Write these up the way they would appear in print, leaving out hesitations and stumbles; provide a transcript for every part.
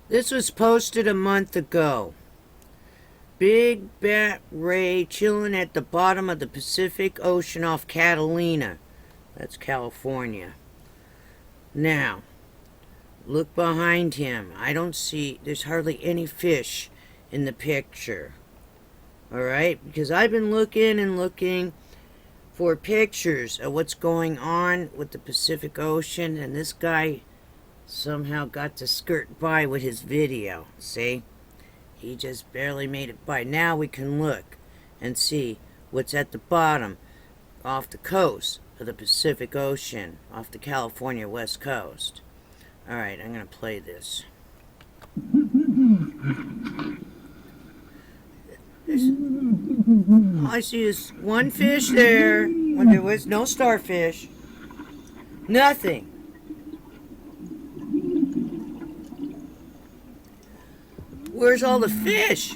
This was posted a month ago. Big bat ray chilling at the bottom of the Pacific Ocean off Catalina. That's California. Now, look behind him. I don't see, there's hardly any fish in the picture. Alright? Because I've been looking and looking for pictures of what's going on with the Pacific Ocean, and this guy somehow got to skirt by with his video. See? He just barely made it by. Now we can look and see what's at the bottom off the coast of the Pacific Ocean, off the California west coast. Alright, I'm going to play this. All I see is one fish there when there was no starfish. Nothing. Where's all the fish?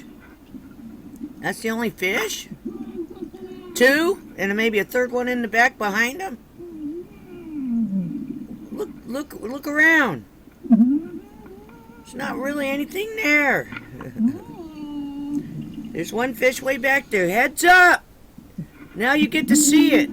That's the only fish? Two? And maybe a third one in the back behind him? Look around. There's not really anything there. There's one fish way back there. Heads up! Now you get to see it.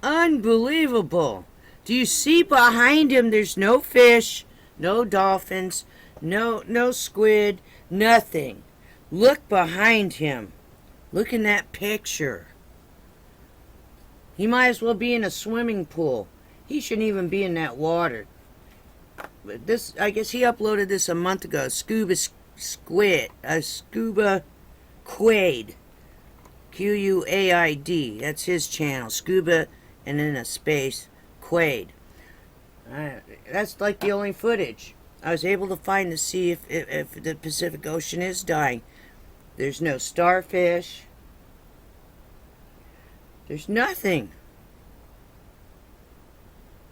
Unbelievable. Do you see behind him there's no fish, no dolphins, no squid, nothing. Look behind him. Look in that picture. He might as well be in a swimming pool. He shouldn't even be in that water. But this, I guess he uploaded this a month ago. Scuba QUAID. QUAID. That's his channel. Scuba and then a space QUAID. That's like the only footage I was able to find to see if the Pacific Ocean is dying. There's no starfish. There's nothing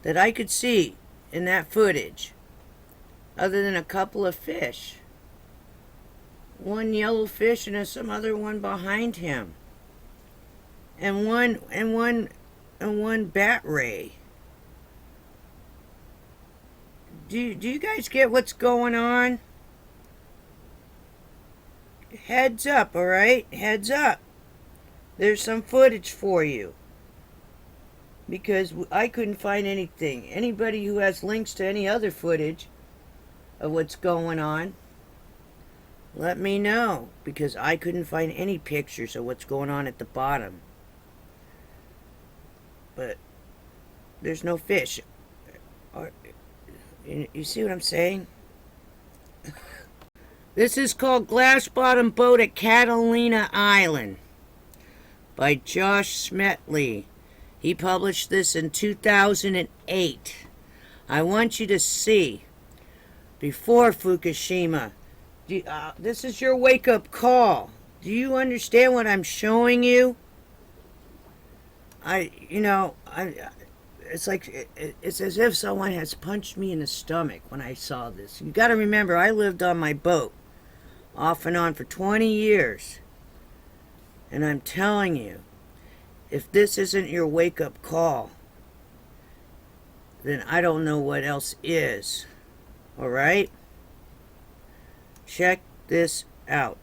that I could see in that footage other than a couple of fish. One yellow fish and some other one behind him. And one bat ray. Do you guys get what's going on? Heads up, alright? Heads up. There's some footage for you. Because I couldn't find anything. Anybody who has links to any other footage of what's going on, let me know. Because I couldn't find any pictures of what's going on at the bottom. But there's no fish. You see what I'm saying? This is called Glass Bottom Boat at Catalina Island by Josh Smitley. He published this in 2008. I want you to see before Fukushima. This is your wake-up call. Do you understand what I'm showing you? It's like, it's as if someone has punched me in the stomach when I saw this. You got to remember, I lived on my boat off and on for 20 years. And I'm telling you, if this isn't your wake-up call, then I don't know what else is. Alright? Check this out.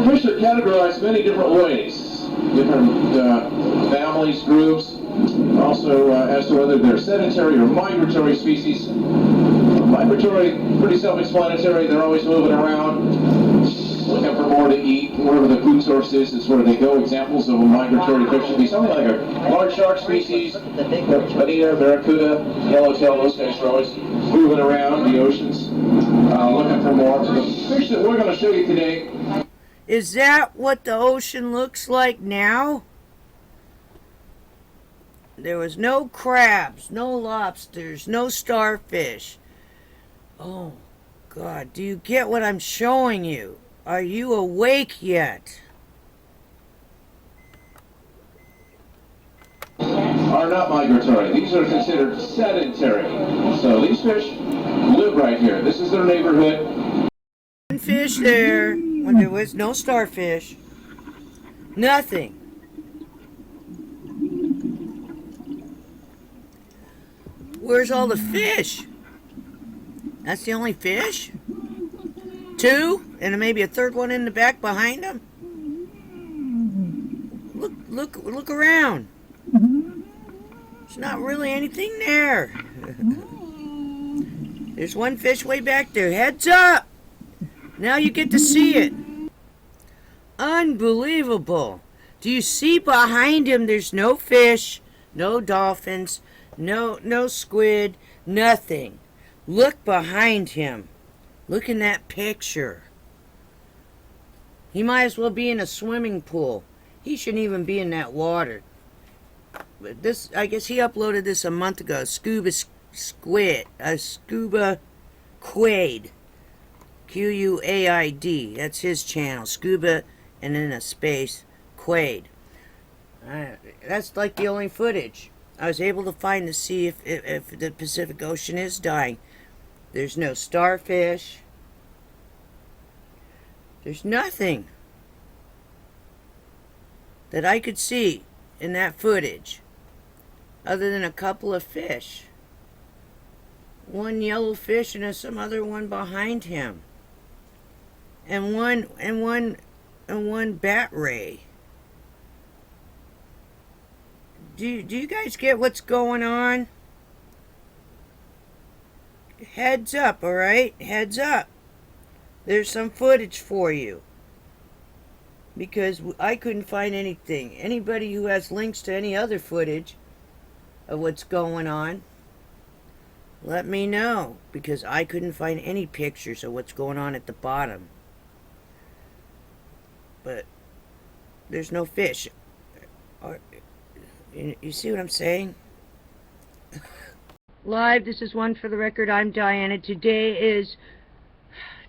Fish are categorized many different ways. Different families, groups. Also, as to whether they're sedentary or migratory species. Migratory, pretty self-explanatory. They're always moving around, looking for more to eat. Wherever the food source is where they go. Examples of a migratory fish would be something like a large shark species, bonita, barracuda, yellowtail. Those guys are always moving around the oceans, looking for more. So the fish that we're going to show you today. Is that what the ocean looks like now? There was no crabs, no lobsters, no starfish. Oh, God, do you get what I'm showing you? Are you awake yet? Are not migratory. These are considered sedentary. So these fish live right here. This is their neighborhood. One fish there. when there was no starfish. Nothing. Where's all the fish? That's the only fish? 2? And maybe a third one in the back behind them? Look around. There's not really anything there. There's one fish way back there. Heads up! Now you get to see it. Unbelievable. Do you see behind him there's no fish, no dolphins, no squid, nothing. Look behind him. Look in that picture. He might as well be in a swimming pool. He shouldn't even be in that water. But this, I guess he uploaded this a month ago. Scuba QUAID. QUAID. That's his channel. Scuba and then a space QUAID. That's like the only footage I was able to find to see if the Pacific Ocean is dying. There's no starfish. There's nothing that I could see in that footage other than a couple of fish. One yellow fish and some other one behind him. And one bat ray. Do you guys get what's going on? Heads up, alright? Heads up. There's some footage for you. Because I couldn't find anything. Anybody who has links to any other footage of what's going on, let me know. Because I couldn't find any pictures of what's going on at the bottom. But there's no fish. You see what I'm saying? Live, this is One for the Record. I'm Diana. Today is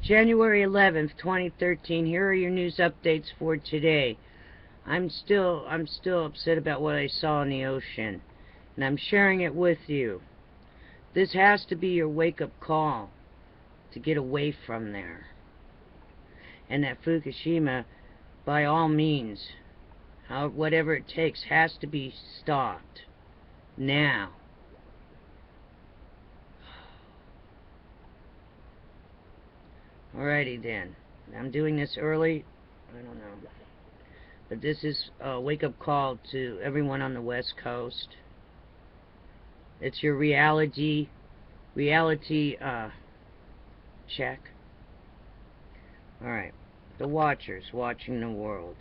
January 11th, 2013. Here are your news updates for today. I'm still upset about what I saw in the ocean, and I'm sharing it with you. This has to be your wake-up call to get away from there. And that Fukushima, by all means, whatever it takes, has to be stopped now. Alrighty then. I'm doing this early. I don't know. But this is a wake-up call to everyone on the West Coast. It's your reality check. Alright. The watchers watching the world.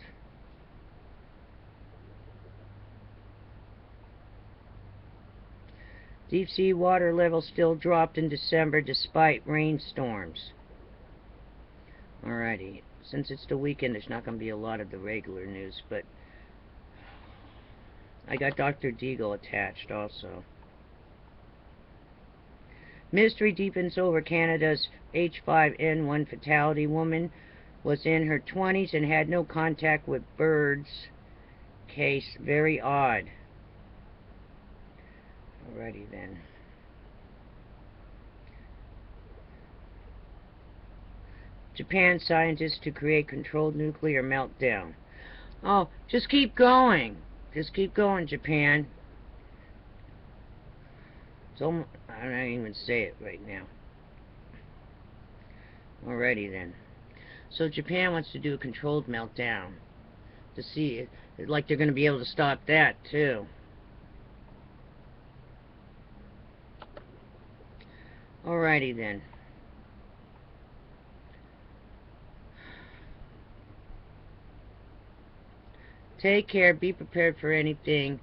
Deep sea water levels still dropped in December despite rainstorms. Alrighty, since it's the weekend, there's not going to be a lot of the regular news, but I got Dr. DEAGLE attached also. Mystery deepens over Canada's H5N1 fatality. Woman was in her 20s and had no contact with birds. Case very odd. Alrighty then. Japan scientists to create controlled nuclear meltdown. Oh, just keep going. Just keep going, Japan. It's almost, I don't even say it right now. Alrighty then. So Japan wants to do a controlled meltdown. To see it, like they're going to be able to stop that too. Alrighty then. Take care, be prepared for anything.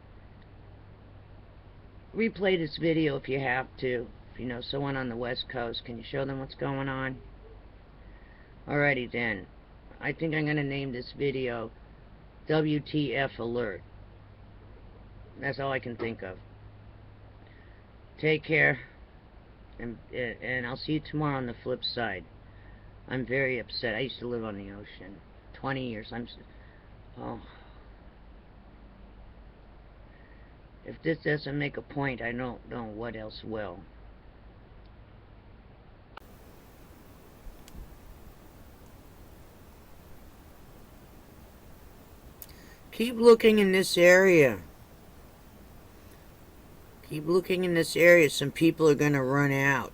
Replay this video if you have to. If you know someone on the West Coast, can you show them what's going on? Alrighty then. I think I'm going to name this video WTF Alert. That's all I can think of. Take care. And I'll see you tomorrow on the flip side. I'm very upset. I used to live on the ocean. 20 years. Oh. If this doesn't make a point, I don't know what else will. Keep looking in this area. Keep looking in this area. Some people are going to run out.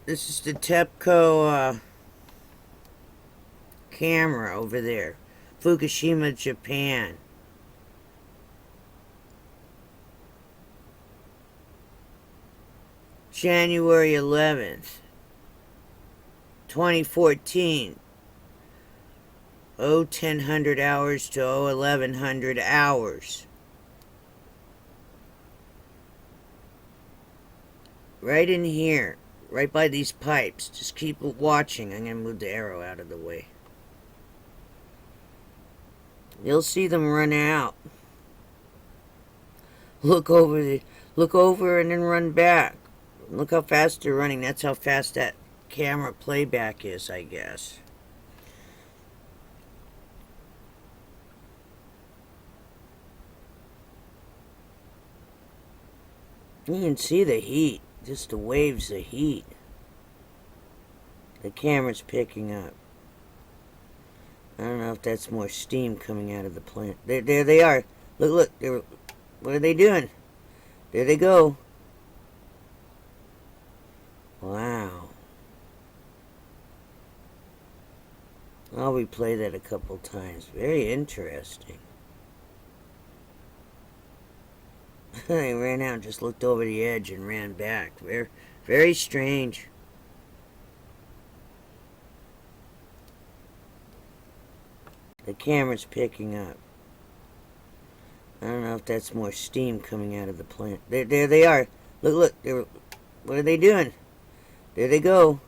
This is the TEPCO camera over there. Fukushima, Japan. January 11th, 2014. 1000 hours to 1100 hours. Right in here. Right by these pipes. Just keep watching. I'm going to move the arrow out of the way. You'll see them run out. Look over and then run back. Look how fast they're running. That's how fast that camera playback is, I guess. You can see the heat. Just the waves of heat. The camera's picking up. I don't know if that's more steam coming out of the plant. There they are. Look. What are they doing? There they go. Wow. I'll replay that a couple times. Very interesting. I ran out and just looked over the edge and ran back. Very strange. The camera's picking up. I don't know if that's more steam coming out of the plant. There they are. Look. What are they doing? There they go.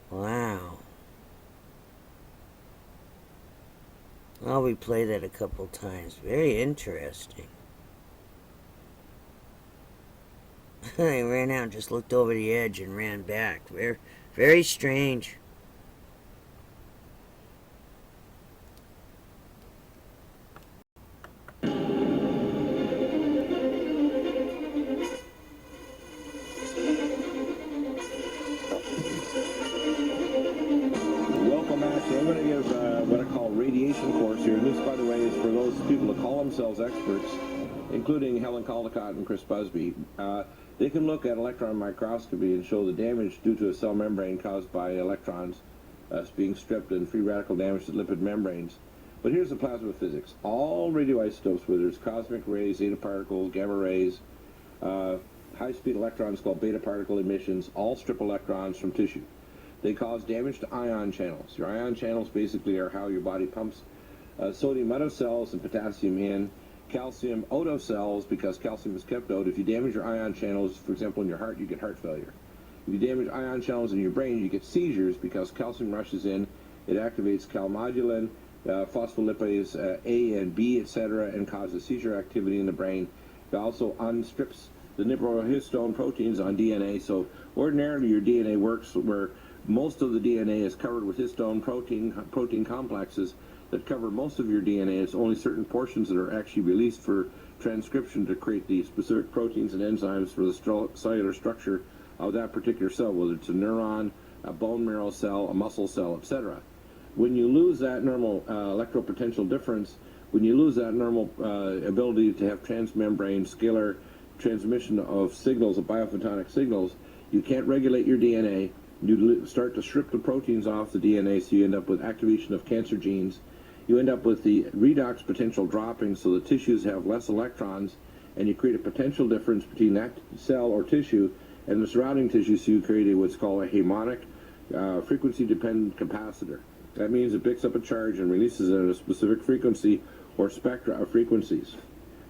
Wow. I'll replay that a couple times. Very interesting. I ran out and just looked over the edge and ran back. Very strange. Experts, including Helen Caldecott and Chris Busby. They can look at electron microscopy and show the damage due to a cell membrane caused by electrons being stripped and free radical damage to lipid membranes. But here's the plasma physics. All radioisotopes, whether it's cosmic rays, zeta particles, gamma rays, high-speed electrons called beta particle emissions, all strip electrons from tissue. They cause damage to ion channels. Your ion channels basically are how your body pumps sodium out of cells and potassium in, calcium out of cells because calcium is kept out. If you damage your ion channels, for example, in your heart, you get heart failure. If you damage ion channels in your brain, you get seizures because calcium rushes in. It activates calmodulin, phospholipase A and B, etc., and causes seizure activity in the brain. It also unstrips the nitrohistone proteins on DNA. So ordinarily, your DNA works where most of the DNA is covered with histone protein complexes that cover most of your DNA. It's only certain portions that are actually released for transcription to create the specific proteins and enzymes for the cellular structure of that particular cell, whether it's a neuron, a bone marrow cell, a muscle cell, etc. When you lose that normal electropotential difference, when you lose that normal ability to have transmembrane scalar transmission of signals, of biophotonic signals, you can't regulate your DNA. You start to strip the proteins off the DNA, so you end up with activation of cancer genes. You end up with the redox potential dropping, so the tissues have less electrons, and you create a potential difference between that cell or tissue and the surrounding tissue, so you create what's called a harmonic frequency-dependent capacitor. That means it picks up a charge and releases it at a specific frequency or spectra of frequencies.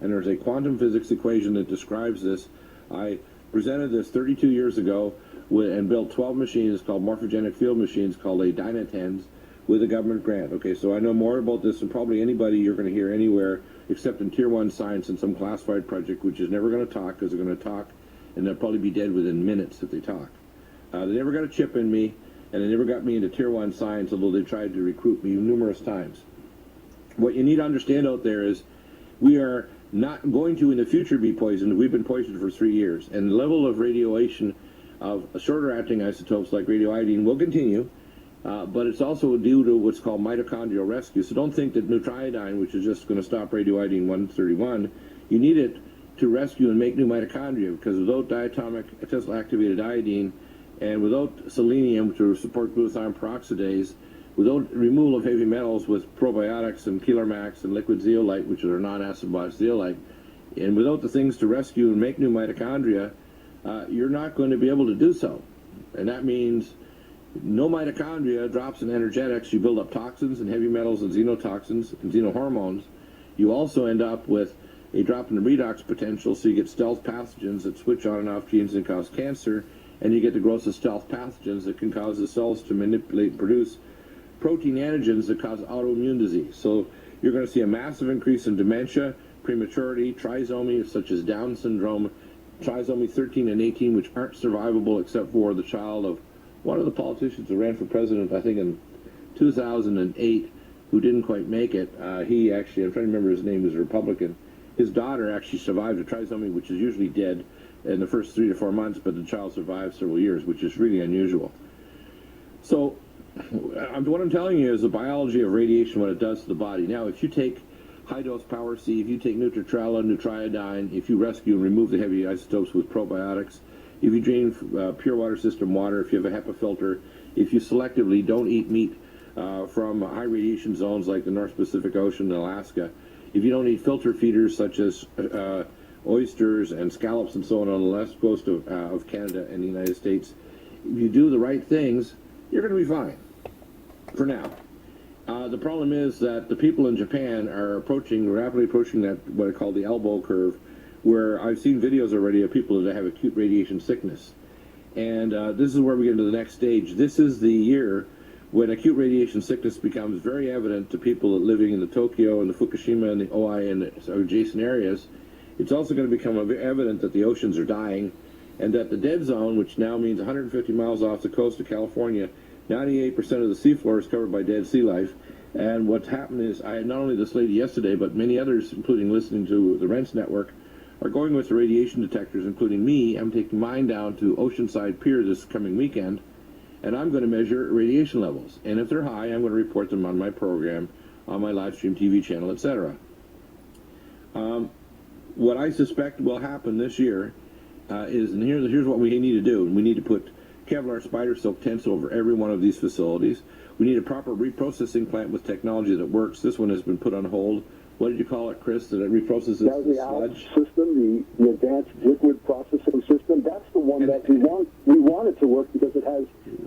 And there's a quantum physics equation that describes this. I presented this 32 years ago and built 12 machines called morphogenic field machines called a Dynatens with a government grant. Okay, so I know more about this than probably anybody you're going to hear anywhere except in Tier 1 science and some classified project, which is never going to talk, because they're going to talk and they'll probably be dead within minutes if they talk. They never got a chip in me, and they never got me into Tier 1 science, although they tried to recruit me numerous times. What you need to understand out there is we are not going to in the future be poisoned. We've been poisoned for 3 years, and the level of radiation of shorter acting isotopes like radioiodine will continue. but it's also due to what's called mitochondrial rescue. So don't think that nutriodine, which is just going to stop radioiodine 131, you need it to rescue and make new mitochondria, because without diatomic Tesla activated iodine and without selenium to support glutathione peroxidase, without removal of heavy metals with probiotics and Keeler-Max and liquid zeolite, which are non-acid-base zeolite, and without the things to rescue and make new mitochondria, you're not going to be able to do so. And that means no mitochondria, drops in energetics, you build up toxins and heavy metals and xenotoxins and xenohormones. You also end up with a drop in the redox potential, so you get stealth pathogens that switch on and off genes and cause cancer, and you get the growth of stealth pathogens that can cause the cells to manipulate and produce protein antigens that cause autoimmune disease. So you're going to see a massive increase in dementia, prematurity, trisomy such as Down syndrome, trisomy 13 and 18, which aren't survivable except for the child of one of the politicians who ran for president, I think in 2008, who didn't quite make it. He actually, I'm trying to remember his name, was a Republican. His daughter actually survived a trisomy, which is usually dead in the first 3 to 4 months, but the child survived several years, which is really unusual. So what I'm telling you is the biology of radiation, what it does to the body. Now, if you take high-dose Power C, if you take Nutritrella, Nutriodine, if you rescue and remove the heavy isotopes with probiotics, if you drain pure water system water, if you have a HEPA filter, if you selectively don't eat meat from high radiation zones like the North Pacific Ocean and Alaska, if you don't eat filter feeders such as oysters and scallops and so on the west coast of Canada and the United States, if you do the right things, you're going to be fine for now. The problem is that the people in Japan are rapidly approaching that, what I call the elbow curve, where I've seen videos already of people that have acute radiation sickness. And this is where we get into the next stage. This is the year when acute radiation sickness becomes very evident to people living in the Tokyo and the Fukushima and the Oi and the adjacent areas. It's also going to become evident that the oceans are dying, and that the dead zone, which now means 150 miles off the coast of California, 98% of the seafloor is covered by dead sea life. And what's happened is, I had not only this lady yesterday, but many others, including listening to the Rents Network, are going with the radiation detectors, including me. I'm taking mine down to Oceanside Pier this coming weekend, and I'm going to measure radiation levels. And if they're high, I'm going to report them on my program, on my live stream TV channel, etc. What I suspect will happen this year is, and here's what we need to do. We need to put Kevlar spider silk tents over every one of these facilities. We need a proper reprocessing plant with technology that works. This one has been put on hold. What did you call it, Chris, that it reprocesses that was the sludge system, the advanced liquid processing system. That's the one that we want it to work because it has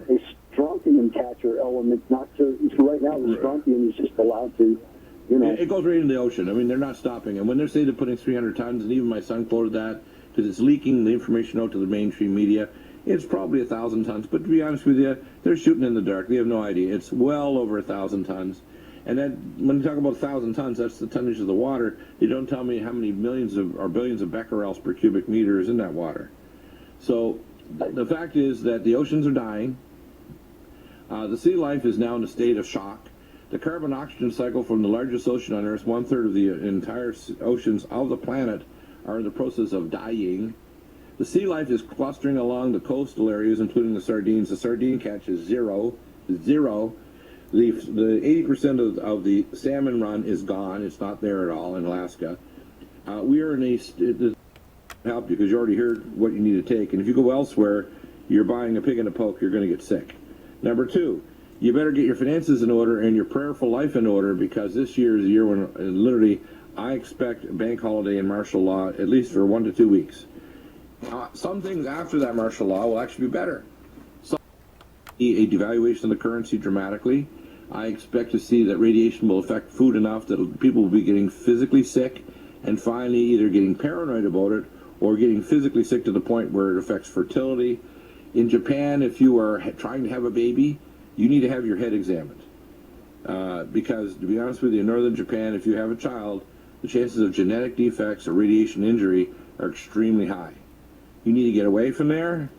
a strontium catcher element. Not to right now, the strontium is just allowed to, It goes right into the ocean. I mean, they're not stopping. And when they say they're putting 300 tons, and even my son quoted that because it's leaking the information out to the mainstream media, it's probably 1,000 tons. But to be honest with you, they're shooting in the dark. They have no idea. It's well over 1,000 tons. And then when you talk about 1,000 tons, that's the tonnage of the water. They don't tell me how many millions or billions of becquerels per cubic meter is in that water. So the fact is that the oceans are dying. The sea life is now in a state of shock. The carbon-oxygen cycle from the largest ocean on Earth, 1/3 of the entire oceans of the planet, are in the process of dying. The sea life is clustering along the coastal areas, including the sardines. The sardine catch is zero. The 80% of the salmon run is gone. It's not there at all in Alaska. We are in a help you because you already heard what you need to take. And if you go elsewhere, you're buying a pig in a poke. You're going to get sick. Number two, you better get your finances in order and your prayerful life in order, because this year is the year when literally I expect a bank holiday and martial law at least for 1 to 2 weeks. Some things after that martial law will actually be better. A devaluation of the currency dramatically. I expect to see that radiation will affect food enough that people will be getting physically sick and finally either getting paranoid about it or getting physically sick to the point where it affects fertility. In Japan, if you are trying to have a baby, you need to have your head examined. Because, to be honest with you, in northern Japan, if you have a child, the chances of genetic defects or radiation injury are extremely high. You need to get away from there.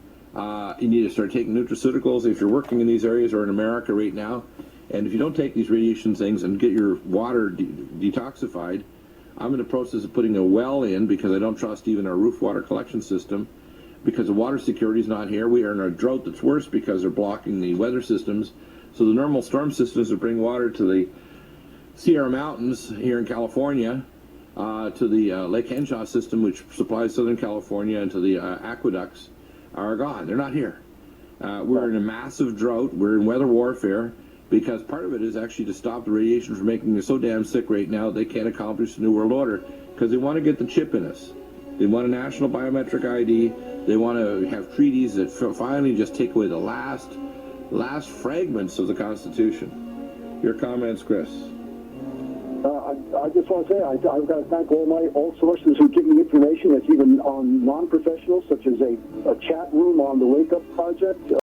You need to start taking nutraceuticals if you're working in these areas or in America right now. And if you don't take these radiation things and get your water detoxified, I'm in the process of putting a well in because I don't trust even our roof water collection system because the water security is not here. We are in a drought that's worse because they're blocking the weather systems So the normal storm systems that bring water to the Sierra Mountains here in California, to the Lake Henshaw system, which supplies Southern California, and to the aqueducts, are gone. They're not here. We're in a massive drought. We're in weather warfare, because part of it is actually to stop the radiation from making us so damn sick right now they can't accomplish the New World Order, because they want to get the chip in us. They want a national biometric ID. They want to have treaties that finally just take away the last fragments of the Constitution. Your comments, Chris? I just want to say I've got to thank all sources who give me information that's even on non-professionals, such as a chat room on the Wake Up Project.